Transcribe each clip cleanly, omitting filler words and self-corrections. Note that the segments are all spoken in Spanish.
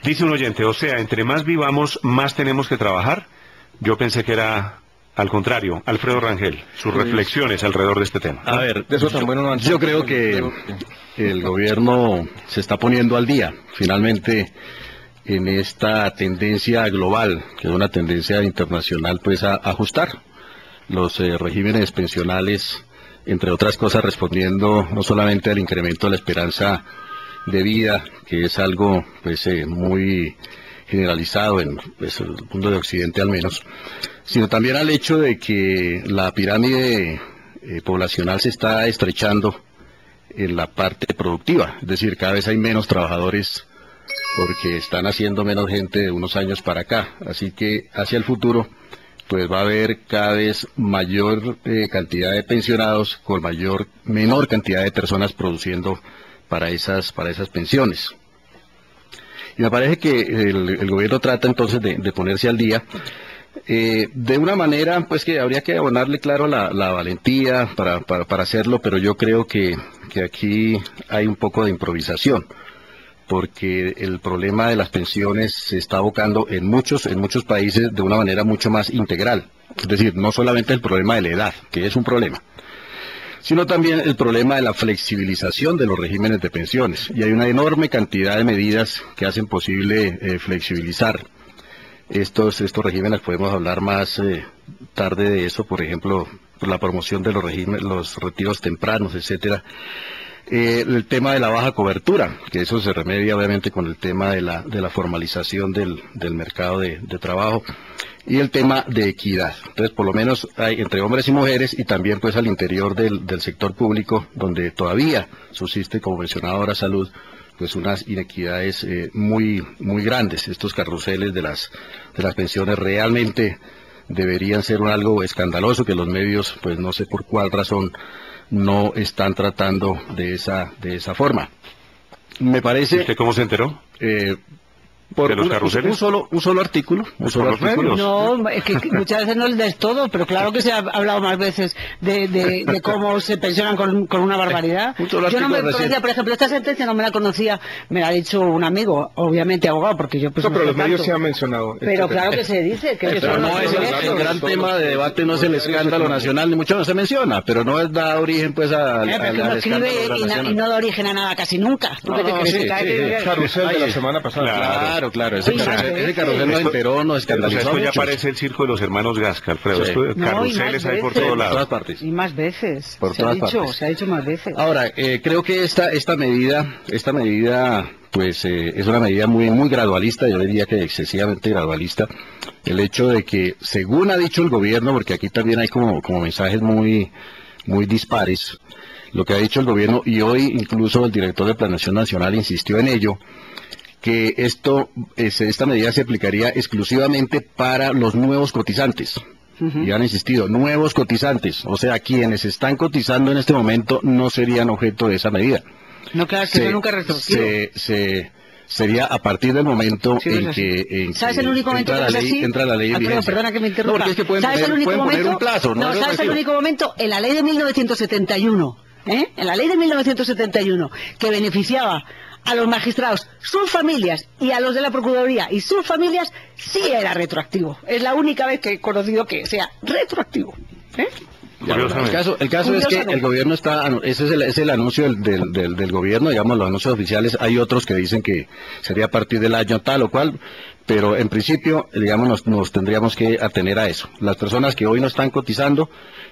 Dice un oyente, o sea, entre más vivamos, más tenemos que trabajar. Yo pensé que era al contrario. Alfredo Rangel, sus reflexiones alrededor de este tema. A ver, yo creo que el gobierno se está poniendo al día, finalmente, en esta tendencia global, que es una tendencia internacional, pues a ajustar los regímenes pensionales, entre otras cosas, respondiendo no solamente al incremento de la esperanza de vida, que es algo pues muy generalizado en pues, el mundo de Occidente al menos, sino también al hecho de que la pirámide poblacional se está estrechando en la parte productiva, es decir, cada vez hay menos trabajadores porque están haciendo menos gente de unos años para acá, así que hacia el futuro pues va a haber cada vez mayor cantidad de pensionados con menor cantidad de personas produciendo para esas pensiones. Y me parece que el gobierno trata entonces de ponerse al día de una manera pues que habría que abonarle claro la valentía para hacerlo, pero yo creo que aquí hay un poco de improvisación, porque el problema de las pensiones se está abocando en muchos países de una manera mucho más integral, es decir, no solamente el problema de la edad, que es un problema, sino también el problema de la flexibilización de los regímenes de pensiones, y hay una enorme cantidad de medidas que hacen posible flexibilizar estos regímenes. Podemos hablar más tarde de eso, por ejemplo, por la promoción de los retiros tempranos, etcétera. El tema de la baja cobertura, que eso se remedia obviamente con el tema de la formalización del mercado de trabajo, y el tema de equidad. Entonces, por lo menos hay entre hombres y mujeres, y también pues al interior del sector público, donde todavía subsiste, como mencionaba ahora Salud, pues unas inequidades muy grandes. Estos carruseles de las pensiones realmente deberían ser algo escandaloso, que los medios, pues no sé por cuál razón, no están tratando de esa forma. Me parece... ¿Usted cómo se enteró? Por ¿De los carruseles? un solo artículo. No, es que muchas veces no es de todo, pero claro que se ha hablado más veces de cómo se pensionan con una barbaridad. Yo no me conocía, por ejemplo, esta sentencia no me la conocía, me la ha dicho un amigo, obviamente abogado, porque yo pues no, pero los medios se han mencionado. Pero claro que se dice que pero no es el gran tema de debate, no es el escándalo nacional, ni mucho no se menciona, pero no da origen pues al escribe y no da origen a nada casi nunca. Carrusel de la semana pasada. Claro, ese carrusel no enteró, no escandalizó. Esto ya parece el circo de los hermanos Gasca, Alfredo. Carruseles hay por todos lados. Por todas partes. Y más veces. Se ha dicho más veces. Ahora, creo que esta medida, pues es una medida muy gradualista, yo diría que excesivamente gradualista. El hecho de que, según ha dicho el gobierno, porque aquí también hay como mensajes muy dispares, lo que ha dicho el gobierno, y hoy incluso el director de Planeación Nacional insistió en ello, que esta medida se aplicaría exclusivamente para los nuevos cotizantes. Y han insistido, nuevos cotizantes, o sea, quienes están cotizando en este momento no serían objeto de esa medida. No, claro, que eso nunca sería a partir del momento en que ¿sabes el único momento entra la ley de vigencia? Perdona que me interrumpa. No, porque es que pueden poner un plazo. ¿Sabes el único momento? En la ley de 1971, en la ley de 1971, que beneficiaba a los magistrados, sus familias, y a los de la Procuraduría y sus familias, sí era retroactivo. Es la única vez que he conocido que sea retroactivo. El caso es que el gobierno ese es el anuncio del gobierno, digamos, los anuncios oficiales. Hay otros que dicen que sería a partir del año tal o cual, pero en principio, digamos, nos tendríamos que atener a eso. Las personas que hoy no están cotizando,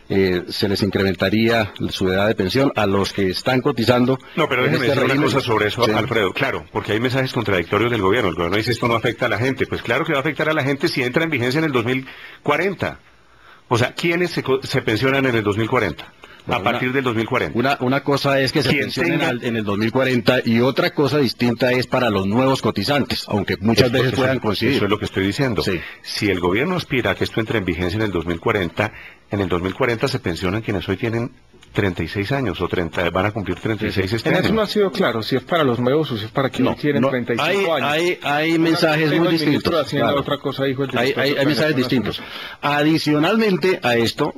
se les incrementaría su edad de pensión. A los que están cotizando... No, pero déjeme decir una cosa sobre eso, sí. Alfredo. Claro, porque hay mensajes contradictorios del gobierno. El gobierno dice esto no afecta a la gente. Pues claro que va a afectar a la gente si entra en vigencia en el 2040. O sea, ¿quiénes se pensionan en el 2040? A partir del 2040. Una cosa es que se pensionen en el 2040 y otra cosa distinta es para los nuevos cotizantes, aunque muchas veces puedan coincidir. Eso es lo que estoy diciendo. Sí. Si el gobierno aspira a que esto entre en vigencia en el 2040, en el 2040 se pensionan quienes hoy tienen 36 años o 30, van a cumplir 36 este año. Eso no ha sido claro, si es para los nuevos o si es para quienes tienen 35 años. Hay mensajes muy distintos. Claro. Otra cosa dijo el hay mensajes distintos. Adicionalmente a esto,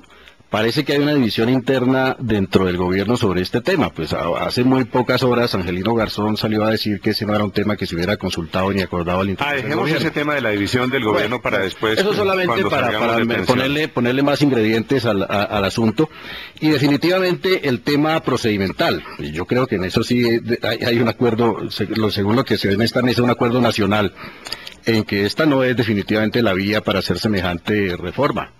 parece que hay una división interna dentro del gobierno sobre este tema. Pues hace muy pocas horas Angelino Garzón salió a decir que ese no era un tema que se hubiera consultado ni acordado al interior del dejemos gobierno. ese tema de la división del gobierno para después. Eso solamente para ponerle más ingredientes al asunto. Y definitivamente el tema procedimental. Y yo creo que en eso sí hay un acuerdo, según lo que se ve en esta mesa, un acuerdo nacional, en que esta no es definitivamente la vía para hacer semejante reforma.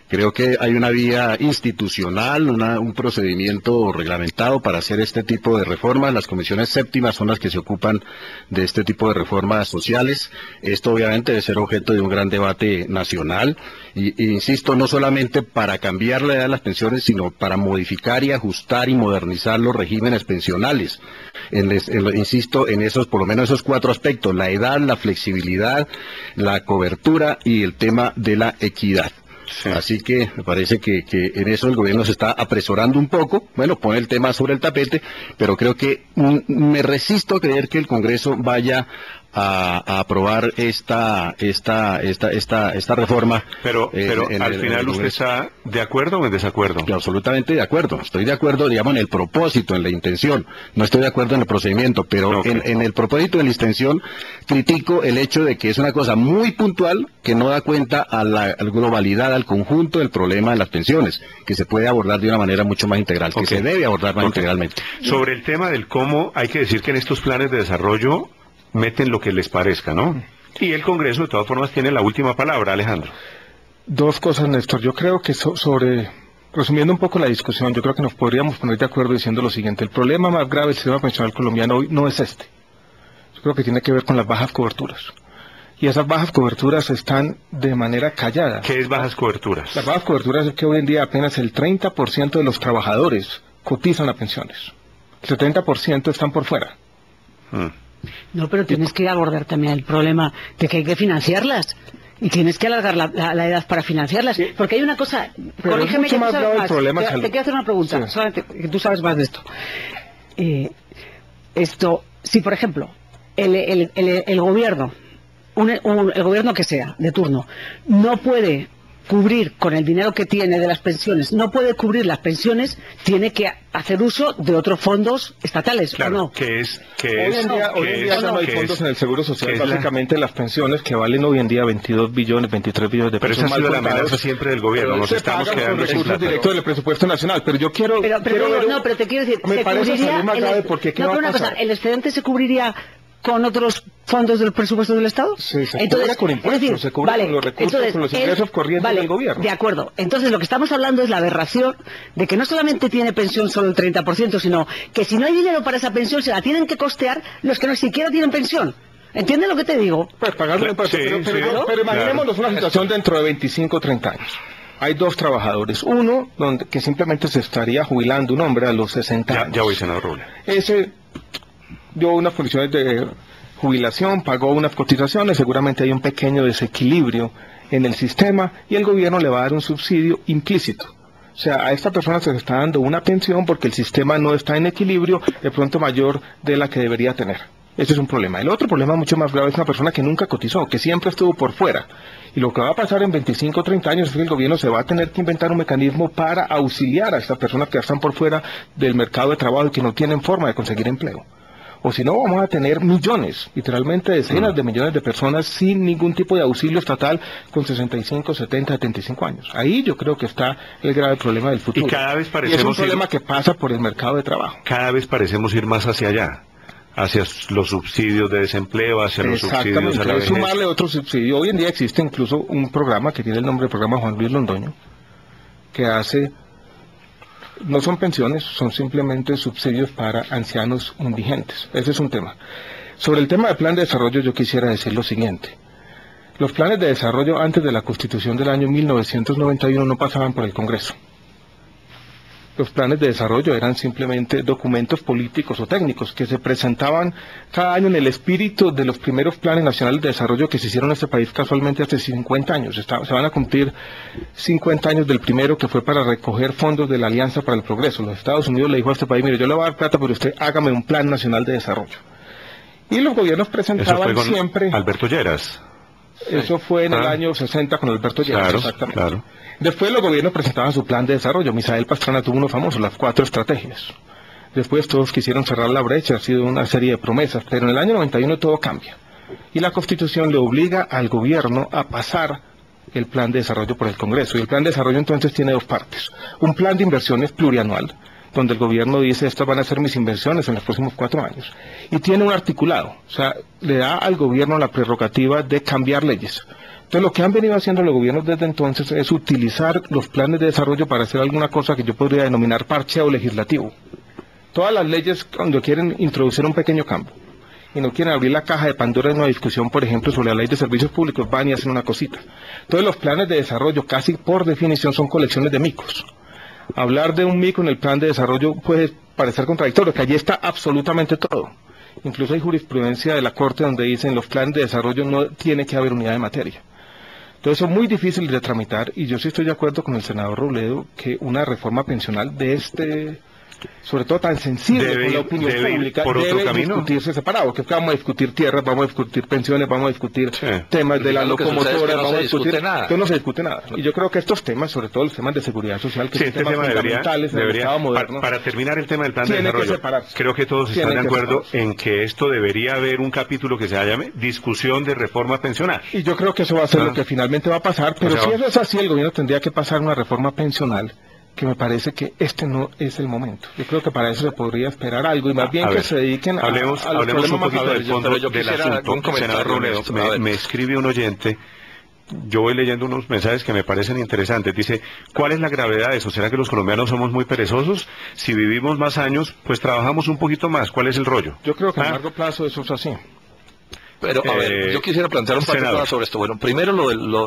Creo que hay una vía institucional, un procedimiento reglamentado para hacer este tipo de reformas. Las comisiones séptimas son las que se ocupan de este tipo de reformas sociales. Esto obviamente debe ser objeto de un gran debate nacional. Y insisto, no solamente para cambiar la edad de las pensiones, sino para modificar y ajustar y modernizar los regímenes pensionales. Insisto en esos, por lo menos esos 4 aspectos: la edad, la flexibilidad, la cobertura y el tema de la equidad. Sí. Así que me parece que en eso el gobierno se está apresurando un poco. Bueno, pone el tema sobre el tapete, pero creo que me resisto a creer que el Congreso vaya a aprobar esta reforma. Pero al final usted está de acuerdo o en desacuerdo. Absolutamente de acuerdo. Estoy de acuerdo, digamos, en el propósito, en la intención. No estoy de acuerdo en el procedimiento, pero okay. en el propósito, en la intención, critico el hecho de que es una cosa muy puntual que no da cuenta a la globalidad, al conjunto del problema de las pensiones, que se puede abordar de una manera mucho más integral, okay. Que se debe abordar más integralmente. Sobre el tema del cómo, hay que decir que en estos planes de desarrollo meten lo que les parezca, ¿no? Y el Congreso, de todas formas, tiene la última palabra, Alejandro. 2 cosas, Néstor. Yo creo que resumiendo un poco la discusión, yo creo que nos podríamos poner de acuerdo diciendo lo siguiente: el problema más grave del sistema pensional colombiano hoy no es este. Yo creo que tiene que ver con las bajas coberturas. Y esas bajas coberturas están de manera callada. ¿Qué es bajas coberturas? Las bajas coberturas es que hoy en día apenas el 30% de los trabajadores cotizan a pensiones. El 70% están por fuera. No, pero tienes que abordar también el problema de que hay que financiarlas. Y tienes que alargar la edad para financiarlas. Sí. Porque hay una cosa, pero corrígeme, que tú sabes más. Te quiero hacer una pregunta, sí. Solamente que tú sabes más de esto. Si por ejemplo, el gobierno, el gobierno que sea, de turno, no puede cubrir con el dinero que tiene de las pensiones, no puede cubrir las pensiones, tiene que hacer uso de otros fondos estatales, claro, ¿o no? Hoy en día no hay fondos en el Seguro Social, básicamente las pensiones que valen hoy en día 22 billones, 23 billones de pesos. Pero esa ha sido la amenaza siempre del gobierno, nos estamos quedando sin recursos directos del presupuesto nacional, pero yo quiero... Pero te quiero decir, me parece salir más grave porque ¿qué va a pasar? Cosa, ¿el excedente se cubriría con otros fondos del presupuesto del Estado? Sí, se cubre con impuestos, se cubre con los recursos, con los ingresos corrientes del gobierno. De acuerdo. Entonces lo que estamos hablando es la aberración de que no solamente tiene pensión solo el 30%, sino que si no hay dinero para esa pensión se la tienen que costear los que no siquiera tienen pensión. ¿Entiendes lo que te digo? Pues pagarle impuestos, pero imaginémonos una situación dentro de 25 o 30 años. Hay 2 trabajadores, uno que simplemente se estaría jubilando, un hombre a los 60 años. Ya voy, senador Robles. Ese dio unas condiciones de jubilación, pagó unas cotizaciones, seguramente hay un pequeño desequilibrio en el sistema y el gobierno le va a dar un subsidio implícito. O sea, a esta persona se le está dando una pensión porque el sistema no está en equilibrio, de pronto mayor de la que debería tener. Ese es un problema. El otro problema mucho más grave es una persona que nunca cotizó, que siempre estuvo por fuera. Y lo que va a pasar en 25 o 30 años es que el gobierno se va a tener que inventar un mecanismo para auxiliar a estas personas que están por fuera del mercado de trabajo y que no tienen forma de conseguir empleo. O si no, vamos a tener millones, literalmente decenas de millones de personas sin ningún tipo de auxilio estatal con 65, 70, 75 años. Ahí yo creo que está el grave problema del futuro. Y cada vez parecemos es un problema que pasa por el mercado de trabajo. Cada vez parecemos ir más hacia allá, hacia los subsidios de desempleo, hacia los subsidios a la vejez. Sumarle otro subsidio. Hoy en día existe incluso un programa que tiene el nombre de programa Juan Luis Londoño, que hace... No son pensiones, son simplemente subsidios para ancianos indigentes. Ese es un tema. Sobre el tema del plan de desarrollo yo quisiera decir lo siguiente. Los planes de desarrollo antes de la Constitución del año 1991 no pasaban por el Congreso. Los planes de desarrollo eran simplemente documentos políticos o técnicos que se presentaban cada año en el espíritu de los primeros planes nacionales de desarrollo que se hicieron en este país casualmente hace 50 años. Se van a cumplir 50 años del primero, que fue para recoger fondos de la Alianza para el Progreso. Los Estados Unidos le dijo a este país: mire, yo le voy a dar plata, pero usted hágame un plan nacional de desarrollo. Y los gobiernos presentaban siempre... Alberto Lleras. Eso fue en el año 60 con Alberto Lleras, Claro, exactamente. claro. Después los gobiernos presentaban su plan de desarrollo. Misael Pastrana tuvo uno famoso, las 4 estrategias. Después todos quisieron cerrar la brecha, ha sido una serie de promesas, pero en el año 91 todo cambia. Y la Constitución le obliga al gobierno a pasar el plan de desarrollo por el Congreso. Y el plan de desarrollo entonces tiene 2 partes. Un plan de inversiones plurianual, donde el gobierno dice estas van a ser mis inversiones en los próximos 4 años. Y tiene un articulado, o sea, le da al gobierno la prerrogativa de cambiar leyes. Entonces lo que han venido haciendo los gobiernos desde entonces es utilizar los planes de desarrollo para hacer alguna cosa que yo podría denominar parcheo legislativo. Todas las leyes, cuando quieren introducir un pequeño cambio y no quieren abrir la caja de Pandora en una discusión, por ejemplo, sobre la ley de servicios públicos, van y hacen una cosita. Entonces los planes de desarrollo casi por definición son colecciones de micos. Hablar de un mico en el plan de desarrollo puede parecer contradictorio, que allí está absolutamente todo. Incluso hay jurisprudencia de la Corte donde dicen los planes de desarrollo no tiene que haber unidad de materia. Entonces son muy difíciles de tramitar y yo sí estoy de acuerdo con el senador Robledo que una reforma pensional de sobre todo tan sensible con la opinión pública, debe discutirse separado, que vamos a discutir tierras, vamos a discutir pensiones, vamos a discutir temas de la locomotora, vamos a discutir, entonces no se discute nada. Y yo creo que estos temas, sobre todo los temas de seguridad social, que son temas fundamentales en el Estado moderno, para terminar el tema del plan de desarrollo, creo que todos están de acuerdo en que esto debería haber un capítulo que se llame discusión de reforma pensional. Y yo creo que eso va a ser lo que finalmente va a pasar, pero si eso es así, el gobierno tendría que pasar una reforma pensional, que me parece que este no es el momento. Yo creo que para eso se podría esperar algo y más bien que se dediquen a los hablemos un poquito más del fondo del asunto. Senador Robledo, me escribe un oyente, yo voy leyendo unos mensajes que me parecen interesantes. Dice, ¿cuál es la gravedad de eso? ¿Será que los colombianos somos muy perezosos? Si vivimos más años, pues trabajamos un poquito más. ¿Cuál es el rollo? Yo creo que a largo plazo eso es así. Pero, a ver, yo quisiera plantear un par de cosas sobre esto. Bueno, primero,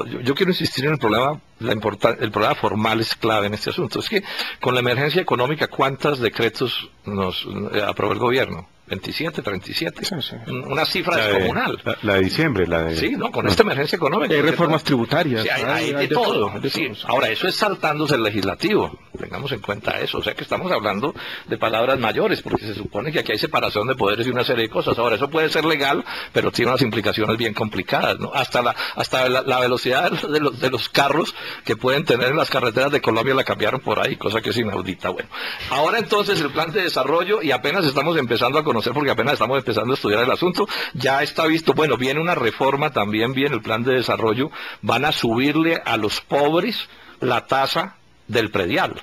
yo quiero insistir en el problema, el problema formal es clave en este asunto. Es que con la emergencia económica, ¿cuántos decretos nos aprobó el gobierno? 27, 37, sí. Una cifra descomunal. La de diciembre, la de... Sí, no, con esta emergencia económica. Hay reformas tributarias. Sí, hay de todo. Sí. Ahora, eso es saltándose el legislativo. Tengamos en cuenta eso. O sea que estamos hablando de palabras mayores, porque se supone que aquí hay separación de poderes y una serie de cosas. Ahora, eso puede ser legal, pero tiene unas implicaciones bien complicadas, ¿no? Hasta la velocidad de los carros que pueden tener en las carreteras de Colombia la cambiaron por ahí, cosa que es inaudita. Bueno, ahora entonces el plan de desarrollo, y apenas estamos empezando a conocer, porque apenas estamos empezando a estudiar el asunto, ya está visto, bueno, viene una reforma, también viene el plan de desarrollo, van a subirle a los pobres la tasa del predial.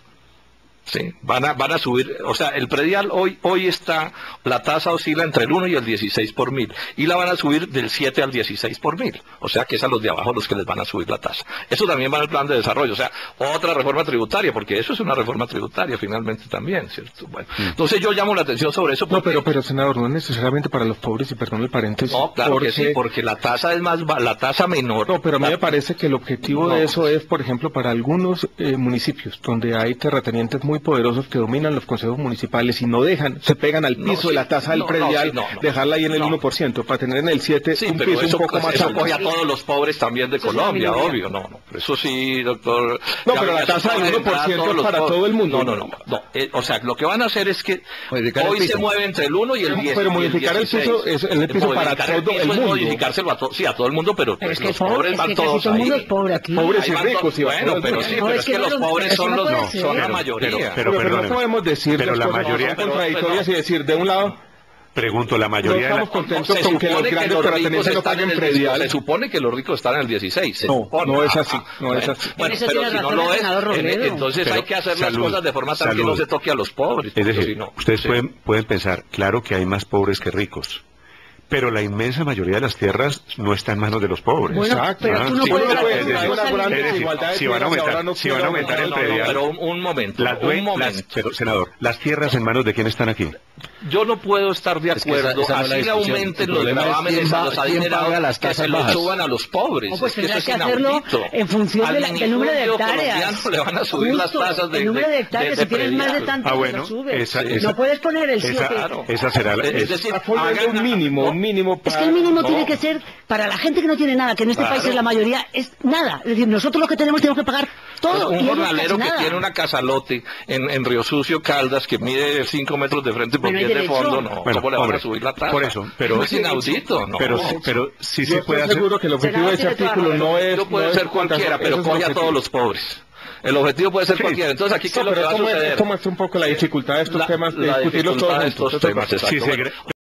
Sí, van a subir, o sea, el predial hoy está, la tasa oscila entre el 1 y el 16 por mil, y la van a subir del 7 al 16 por mil, o sea que es a los de abajo los que les van a subir la tasa. Eso también va en el plan de desarrollo, o sea, otra reforma tributaria, porque eso es una reforma tributaria finalmente también, ¿cierto? Bueno, entonces yo llamo la atención sobre eso. Porque... No, pero senador, no es necesariamente para los pobres, y perdón el paréntesis. No, claro que sí, porque la tasa es la tasa menor. No, pero a mí me parece que el objetivo de eso es, por ejemplo, para algunos municipios, donde hay terratenientes muy poderosos que dominan los consejos municipales y no dejan, se pegan al piso de la tasa del predial, dejarla ahí en el 1%, para tener en el 7 un piso un poco más alto. Eso coge a todos los pobres también de Colombia, obvio, eso sí, doctor. No, pero la tasa del 1% es para todo el mundo. No. O sea, lo que van a hacer es que hoy se mueve entre el 1 y el 10. Pero modificar el piso es el piso para todo el mundo. Modificárselo a todo el mundo, pero es que los pobres van todos ahí. Pobres y ricos, bueno, pero sí, pero es que los pobres son la mayoría. Pero no podemos decir pero la mayoría contradictorias y decir de un lado pregunto, la mayoría no estamos contentos con que los grandes terratenientes no paguen predial. Se supone que los ricos están en el 16. No es así, no es así. Bueno, pero si no lo es, entonces hay que hacer las cosas de forma tal que no se toque a los pobres. Es decir, ustedes pueden pensar, claro que hay más pobres que ricos, pero la inmensa mayoría de las tierras no está en manos de los pobres. Bueno, pero tú no puedes si van a aumentar el predial. Pero un momento. Pero, senador, ¿las tierras en manos de quién están aquí? Yo no puedo estar de acuerdo, así le aumenten los gravámenes a los adinerados, que se los suban a los pobres. Pues tendrás que hacerlo en función del número de hectáreas. Le van a subir las tasas de el número de hectáreas, si tienes más de tanto, lo subes. No puedes poner el 7. Esa será la... Es decir, un mínimo para... Es que el mínimo tiene que ser, para la gente que no tiene nada, que en este país es la mayoría, es nada. Es decir, nosotros lo que tenemos que pagar todo. Un jornalero que tiene una casalote en Río Sucio, Caldas, que mide 5 metros de frente porque ese derecho. fondo, no. Bueno, ¿Cómo le van hombre, a subir la tasa? por eso, pero- No es inaudito, ¿no? Pero sí Yo se puede estoy hacer. seguro que el objetivo de ese Senador, tiene toda artículo la no es... No puede no es ser cualquiera, ese pero es el coge a objetivo. todos los pobres. El objetivo puede ser Sí. cualquiera. Entonces, ¿aquí qué es lo que va a suceder? Esto muestra un poco la dificultad de estos temas, de La discutirlos dificultad todos de juntos. estos temas, Sí, exacto. se